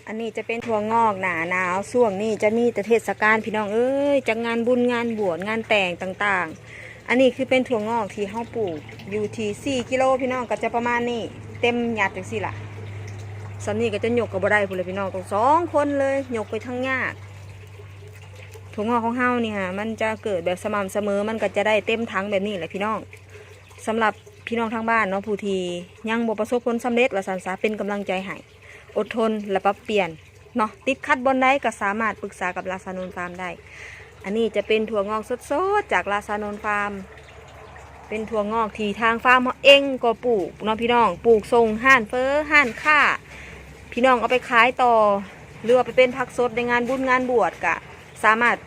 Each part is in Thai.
อันนี้จะเป็นถั่วงอกหนาหนาวช่วงนี้จะมีแต่เทศกาลพี่น้องเอ้ยจะงานบุญงานบวชงานแต่งต่างๆอันนี้คือเป็นถั่วงอกที่เฮาปลูกอยู่ที่4 กิโลพี่น้องก็จะประมาณนี้เต็มหยัดจังสิล่ะสำนี้ก็จะยกกับบ่ได้พุ่นเลยพี่น้องต้อง2 คนเลยยกไปทั้งยากถั่วงอกของเฮานี่ฮะมันจะเกิดแบบสม่ำเสมอมันก็จะได้เต็มถังแบบนี้แหละพี่น้องสำหรับพี่น้องทางบ้านเนาะผู้ที่ยังบ่ประสบผลสำเร็จว่าสันสาเป็นกำลังใจให้อดทนและปรับเปลี่ยนเนาะติดขัดบนใดก็สามารถปรึกษากับลาซานนฟาร์มได้อันนี้จะเป็นถั่วงอกสดๆจากลาซานนฟาร์มเป็นถั่วงอกที่ทางฟาร์มเองก็ปลูกเนาะพี่น้องปลูกส่งห้านเฟ้อห้านค่าพี่น้องเอาไปขายต่อหรือว่าไปเป็นผักสดในงานบุญงานบวชก็สามารถ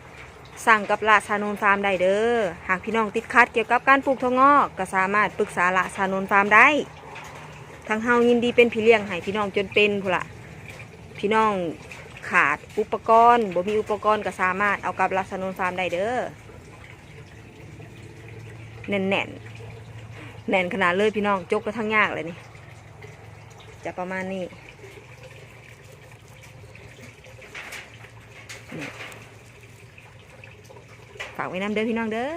สั่งกับลาซานนฟาร์มได้เด้อหากพี่น้องติดขัดเกี่ยวกับการปลูกถั่วงอกก็สามารถปรึกษาลาซานนฟาร์มได้ทางเฮายินดีเป็นพี่เลี้ยงให้พี่น้องจนเป็นพุ่นละพี่น้องขาดอุปกรณ์บ่มีอุปกรณ์ก็สามารถเอากับลาซานนฟาร์มได้เด้อแน่นแน่นแน่นขนาดเลยพี่น้องจกกระทั่งยากเลยนี่จะประมาณนี้ฝากไว้น้ำเด้อพี่น้องเด้อ